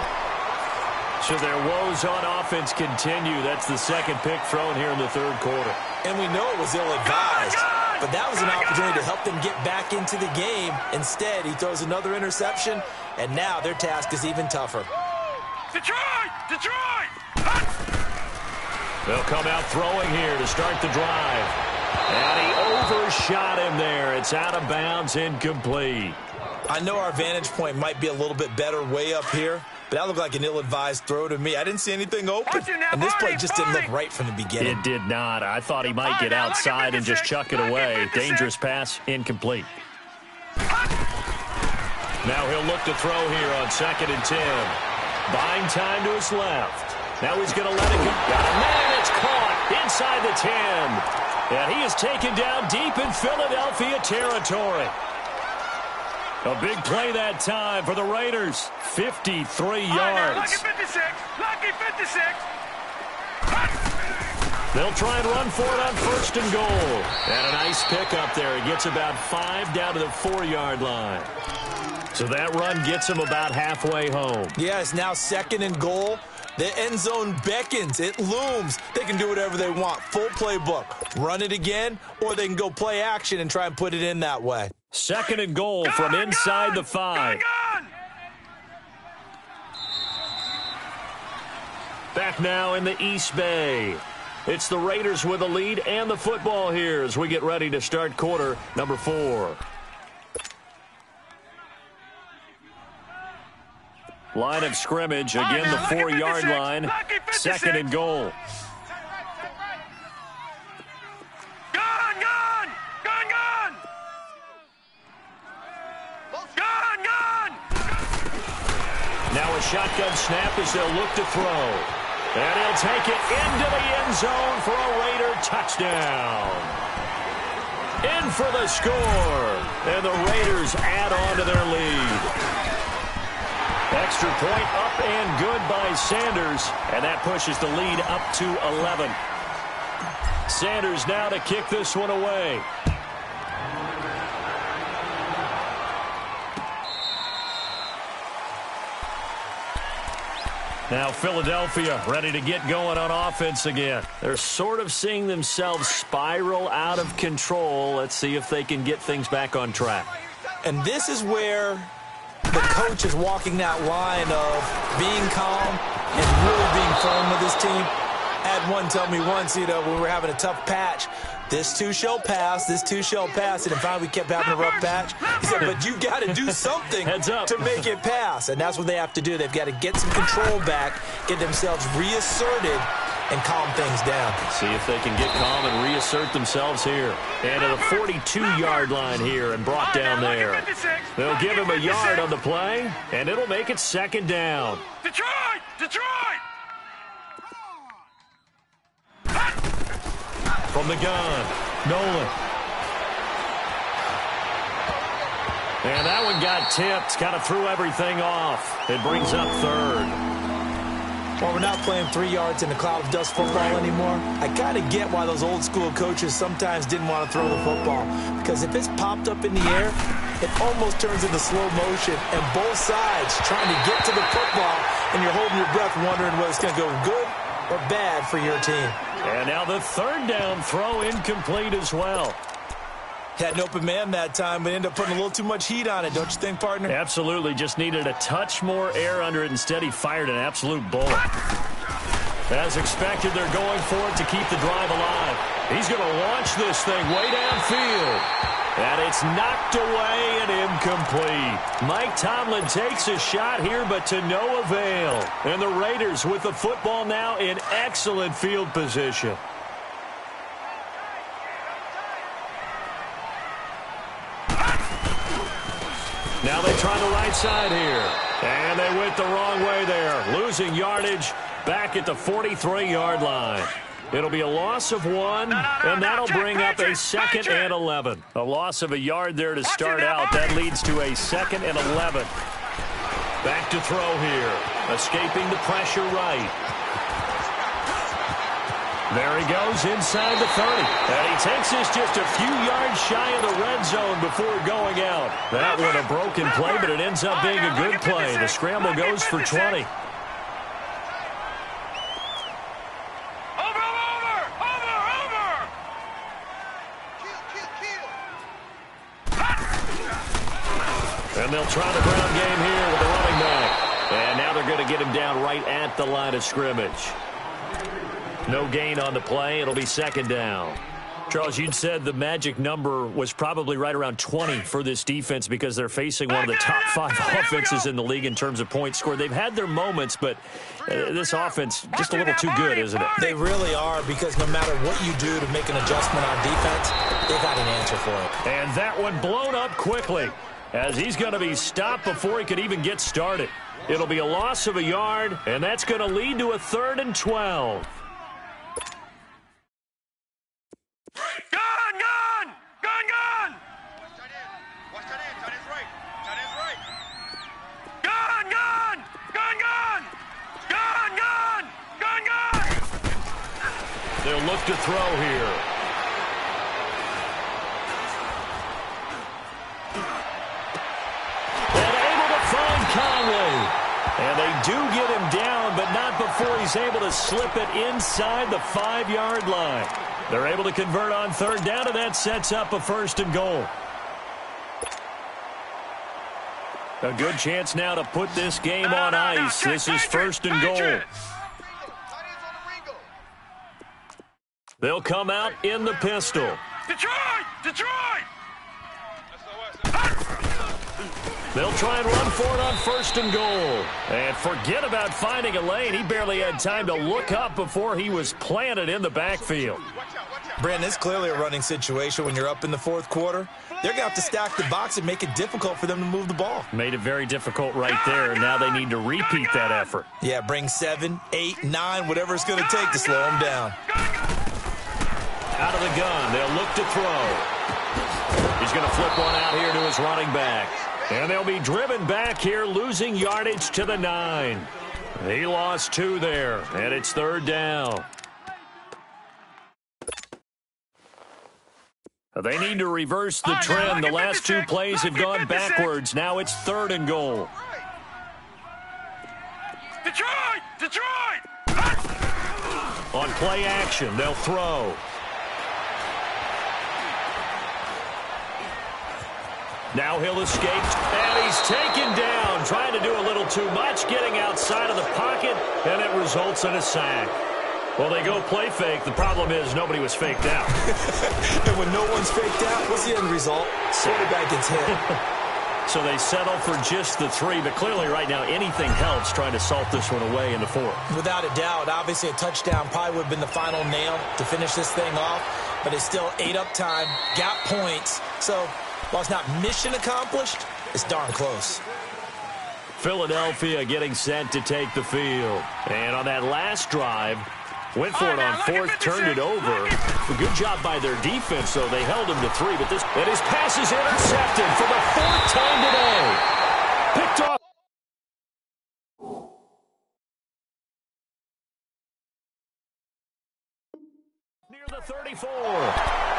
So their woes on offense continue. That's the 2nd pick thrown here in the 3rd quarter. And we know it was ill-advised, but that was an opportunity to help them get back into the game. Instead, he throws another interception, and now their task is even tougher. Detroit! Detroit! They'll come out throwing here to start the drive. And he overshot him there. It's out of bounds, incomplete. I know our vantage point might be a little bit better way up here, but that looked like an ill-advised throw to me. I didn't see anything open, and this play just didn't look right from the beginning. It did not. I thought he might get outside and just chuck it away. Dangerous pass, incomplete. Now he'll look to throw here on 2nd and 10. Buying time to his left. Now he's going to let it go. Man, it's caught inside the 10. And he is taken down deep in Philadelphia territory. A big play that time for the Raiders. 53 yards. Lucky 56. Lucky 56. They'll try and run for it on 1st and goal. And a nice pickup there. He gets about 5 down to the 4-yard line. So that run gets him about halfway home. Yeah, it's now 2nd and goal. The end zone beckons. It looms. They can do whatever they want. Full playbook. Run it again, or they can go play action and try and put it in that way. 2nd and goal from inside the 5. Back now in the East Bay. It's the Raiders with the lead and the football here as we get ready to start quarter number 4. Line of scrimmage, again the 4-yard line, 2nd and goal. Now a shotgun snap as they'll look to throw. And he'll take it into the end zone for a Raider touchdown. In for the score. And the Raiders add on to their lead. Extra point up and good by Sanders. And that pushes the lead up to 11. Sanders now to kick this one away. Now Philadelphia ready to get going on offense again. They're sort of seeing themselves spiral out of control. Let's see if they can get things back on track. And this is where the coach is walking that line of being calm and really being firm with his team. I had one tell me once, when we were having a tough patch, this too shall pass, this too shall pass, and finally we kept having a rough patch. He said, but you got to do something to make it pass, and that's what they have to do. They've got to get some control back, get themselves reasserted, and calm things down. See if they can get calm and reassert themselves here. And at a 42-yard line here and brought down there. They'll give him a yard on the play, and it'll make it 2nd down. Detroit! Detroit! From the gun, Nolan. And that one got tipped, kind of threw everything off. It brings up 3rd. Well, we're not playing 3 yards in a cloud of dust football anymore. I kind of get why those old school coaches sometimes didn't want to throw the football. Because if it's popped up in the air, it almost turns into slow motion. And both sides trying to get to the football, and you're holding your breath wondering whether it's going to go good or bad for your team. And now the 3rd down throw incomplete as well. Had an open man that time, but ended up putting a little too much heat on it, don't you think, partner? Absolutely. Just needed a touch more air under it. Instead, he fired an absolute bullet. As expected, they're going for it to keep the drive alive. He's going to launch this thing way downfield. And it's knocked away and incomplete. Mike Tomlin takes a shot here, but to no avail. And the Raiders with the football now in excellent field position. Now they try the right side here. And they went the wrong way there. Losing yardage back at the 43-yard line. It'll be a loss of 1, and that'll bring up a 2nd and 11. A loss of a yard there to start out. That leads to a 2nd and 11. Back to throw here. Escaping the pressure right. There he goes inside the 30. And he takes this just a few yards shy of the red zone before going out. That one a broken play, but it ends up being a good play. The scramble goes for 20. And they'll try the ground game here with the running back. And now they're going to get him down right at the line of scrimmage. No gain on the play. It'll be 2nd down. Charles, you'd said the magic number was probably right around 20 for this defense because they're facing one of the top 5 offenses in the league in terms of points scored. They've had their moments, but this offense just a little too good, isn't it? They really are, because no matter what you do to make an adjustment on defense, they got an answer for it. And that one blown up quickly, as he's going to be stopped before he could even get started. It'll be a loss of a yard, and that's going to lead to a 3rd and 12. Gun! Gun! Gun! Gun! Watch that in. Watch that in. That is right. That is right. Gun! Gun! Gun! Gun! Gun! Gun! Gun! Gun! They'll look to throw here. And able to find Conley. And they do get him down, but not before he's able to slip it inside the 5-yard line. They're able to convert on 3rd down, and that sets up a 1st and goal. A good chance now to put this game on ice. This is 1st and goal. They'll come out in the pistol. Detroit! Detroit! They'll try and run for it on 1st and goal. And forget about finding a lane. He barely had time to look up before he was planted in the backfield. Brandon, it's clearly a running situation when you're up in the 4th quarter. They're going to have to stack the box and make it difficult for them to move the ball. Made it very difficult right there, and now they need to repeat that effort. Yeah, bring 7, 8, 9, whatever it's going to take to slow them down. Out of the gun, they'll look to throw. He's going to flip one out here to his running back. And they'll be driven back here, losing yardage to the 9. He lost 2 there, and it's 3rd down. They need to reverse the trend. The last 2 plays have gone backwards. Now it's 3rd and goal. Detroit! Detroit! On play action, they'll throw. Now he'll escape, and he's taken down, trying to do a little too much, getting outside of the pocket, and it results in a sack. Well, they go play fake. The problem is nobody was faked out. And when no one's faked out, what's the end result? Quarterback gets hit. So they settle for just the 3, but clearly right now anything helps trying to salt this one away in the 4th. Without a doubt, obviously a touchdown probably would have been the final nail to finish this thing off, but it's still ate up time, got points, so while it's not mission accomplished, it's darn close. Philadelphia getting set to take the field. And on that last drive, went for it on 4th, turned it over. A good job by their defense, though. They held him to 3, but his pass is intercepted for the 4th time today. Picked off. Near the 34.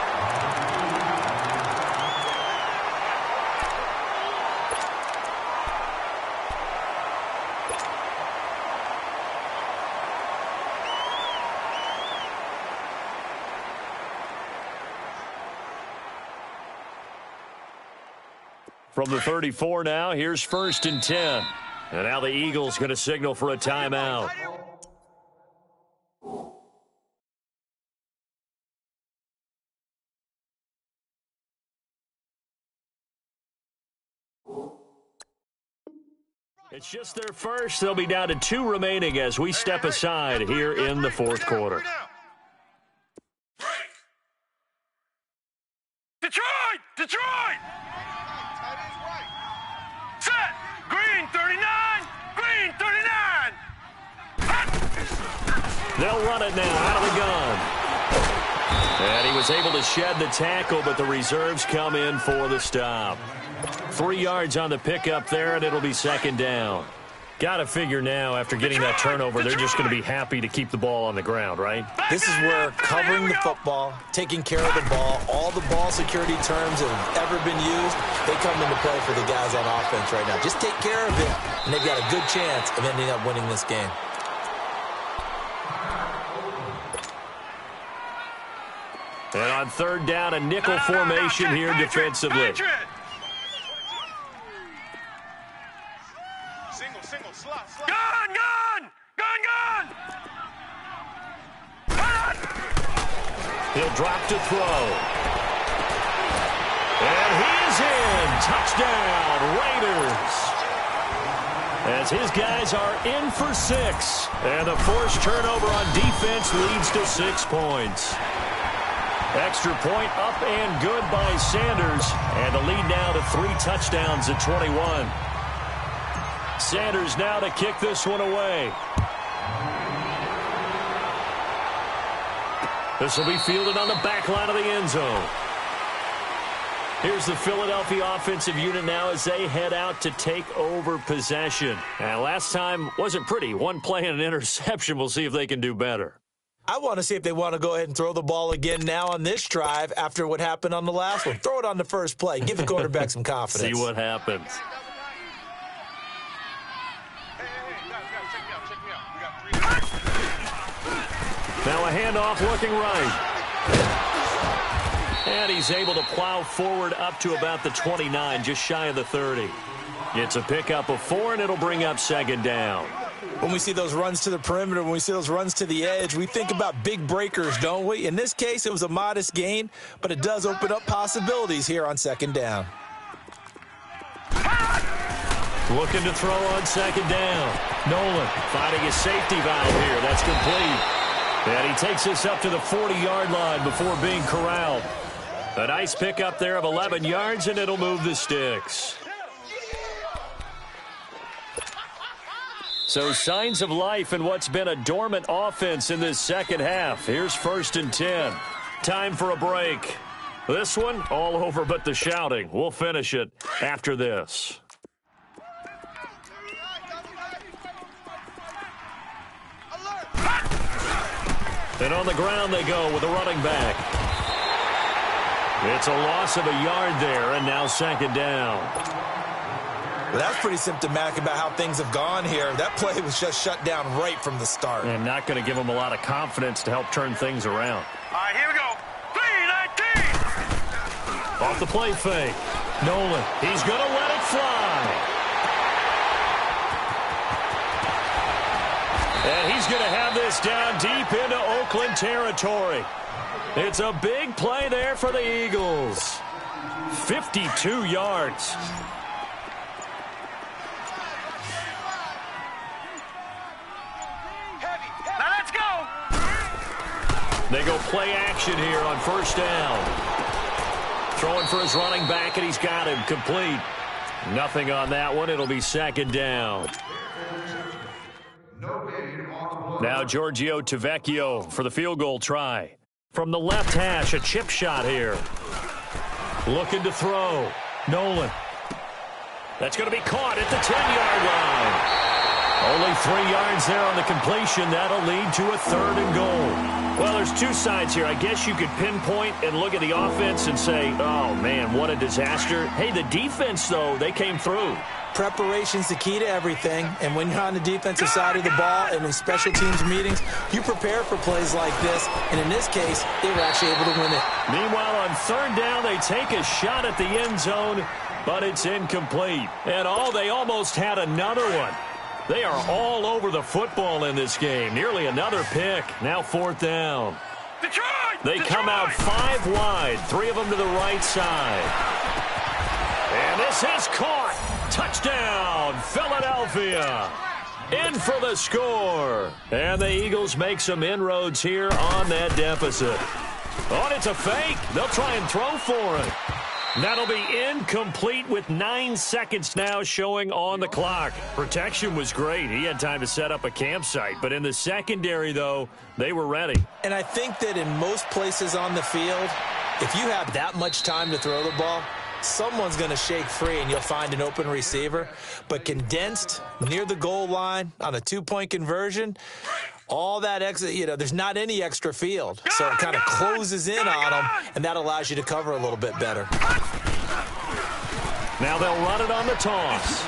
From the 34 now, here's 1st and 10. And now the Eagles going to signal for a timeout. It's just their first. They'll be down to 2 remaining as we step aside here in the 4th quarter. Detroit! Detroit! Set! Green 39! Green 39! They'll run it now out of the gun. And he was able to shed the tackle, but the reserves come in for the stop. 3 yards on the pickup there, and it'll be 2nd down. Got to figure now, after getting that turnover, they're just going to be happy to keep the ball on the ground, right? This is where covering the football, taking care of the ball, all the ball security terms that have ever been used, they come into play for the guys on offense right now. Just take care of it, and they've got a good chance of ending up winning this game. And on 3rd down, a nickel formation here defensively. Single, slot. Gun! He'll drop to throw. And he is in. Touchdown, Raiders. As his guys are in for 6. And the forced turnover on defense leads to 6 points. Extra point up and good by Sanders. And the lead now to 3 touchdowns at 21. Sanders now to kick this one away. This will be fielded on the back line of the end zone. Here's the Philadelphia offensive unit now as they head out to take over possession. And last time wasn't pretty. 1 play and an interception. We'll see if they can do better. I want to see if they want to go ahead and throw the ball again now on this drive after what happened on the last one. Throw it on the first play. Give the quarterback some confidence. See what happens. Now a handoff looking right. And he's able to plow forward up to about the 29, just shy of the 30. It's a pickup of 4, and it'll bring up 2nd down. When we see those runs to the perimeter, when we see those runs to the edge, we think about big breakers, don't we? In this case, it was a modest gain, but it does open up possibilities here on 2nd down. Looking to throw on 2nd down. Nolan finding his safety valve here. That's complete. And he takes this up to the 40-yard line before being corralled. A nice pickup there of 11 yards, and it'll move the sticks. So signs of life in what's been a dormant offense in this 2nd half. Here's 1st and 10. Time for a break. This one, all over but the shouting. We'll finish it after this. And on the ground they go with a running back. It's a loss of a yard there, and now 2nd down. Well, that's pretty symptomatic about how things have gone here. That play was just shut down right from the start. And not going to give them a lot of confidence to help turn things around. All right, here we go. 3-19. Off the play fake. Nolan, he's going to let it fly. And he's going to have this down deep into Oakland territory. It's a big play there for the Eagles. 52 yards. Now let's go. They go play action here on 1st down. Throwing for his running back, and he's got him complete. Nothing on that one. It'll be 2nd down. Now Giorgio Tavecchio for the field goal try. From the left hash, a chip shot here. Looking to throw. Nolan. That's going to be caught at the 10-yard line. Only 3 yards there on the completion. That'll lead to a 3rd and goal. Well, there's 2 sides here. I guess you could pinpoint and look at the offense and say, oh, man, what a disaster. Hey, the defense, though, they came through. Preparation's the key to everything, and when you're on the defensive side of the ball and in special teams meetings, you prepare for plays like this, and in this case, they were actually able to win it. Meanwhile, on 3rd down, they take a shot at the end zone. but it's incomplete. And they almost had another one. They are all over the football in this game. Nearly another pick. Now 4th down. Detroit! They come out 5 wide, 3 of them to the right side. And this is caught. Touchdown, Philadelphia. In for the score. And the Eagles make some inroads here on that deficit. Oh, and it's a fake. They'll try and throw for it. That'll be incomplete with 9 seconds now showing on the clock. Protection was great. He had time to set up a campsite. But in the secondary, though, they were ready. And I think that in most places on the field, if you have that much time to throw the ball, someone's going to shake free and you'll find an open receiver. But condensed near the goal line on a 2-point conversion, all that extra, there's not any extra field. So it kind of closes in on them, and that allows you to cover a little bit better. Now they'll run it on the toss.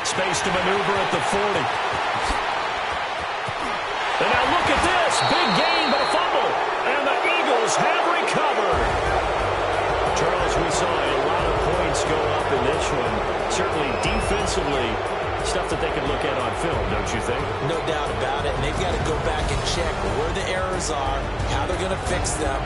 Space to maneuver at the 40. And now look at this. Big gain, but a fumble. And the Eagles have recovered. Charles, we saw a lot of points go up in this one. Certainly defensively, stuff that they can look at on film, don't you think? No doubt about it. And they've got to go back and check where the errors are, how they're going to fix them,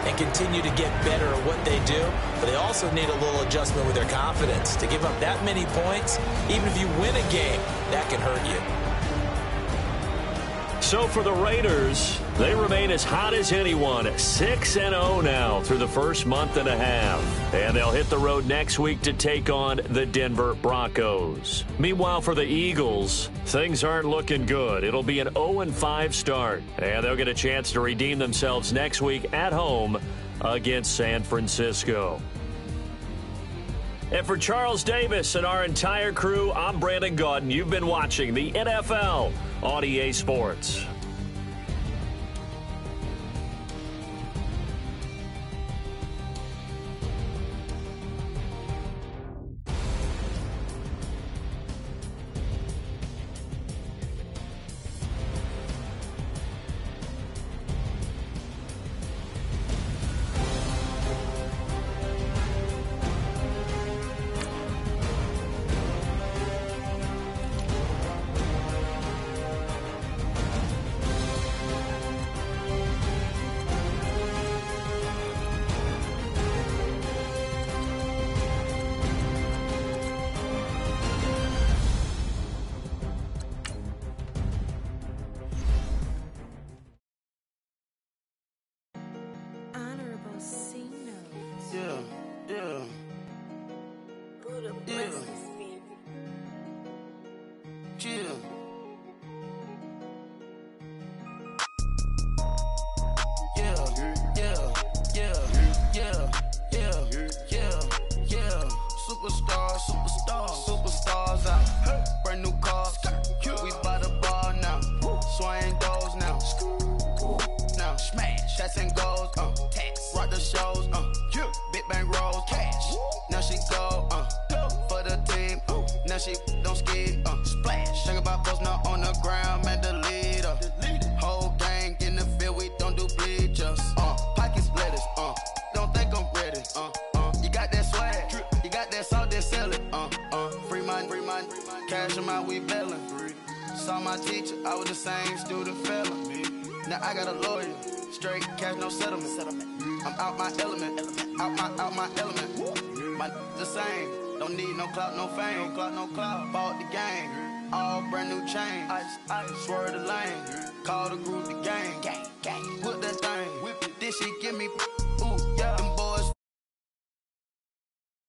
and continue to get better at what they do. But they also need a little adjustment with their confidence. To give up that many points, even if you win a game, that can hurt you. So for the Raiders, they remain as hot as anyone, 6-0 now through the first month and a half. And they'll hit the road next week to take on the Denver Broncos. Meanwhile, for the Eagles, things aren't looking good. It'll be an 0-5 start, and they'll get a chance to redeem themselves next week at home against San Francisco. And for Charles Davis and our entire crew, I'm Brandon Gaudin. You've been watching the NFL on EA Sports. Superstars out. Brand new cars. We by the bar now. Swing doors now. Now smash. Shots and goals. Tax. Rock the shows. Big bang rolls. Cash. Now she go. For the team. Now she don't ski. Splash. Think about post now on the ground. Man, the leader. Whole gang in the field. We don't do bleachers. Pocket splitters. Don't think I'm ready. You got that swag. You got that salt, then sell it. Free mind. Cash them out, we bailin'. Saw my teacher, I was the same student fella. Now I got a lawyer. Straight cash, no settlement. I'm out my element. Out my element. My the same. Don't need no clout, no fame. No clout. Bought the game. All brand new chain. Ice. Swerve the lane. Call the group the gang. Whip that thing. Whip it. This shit give me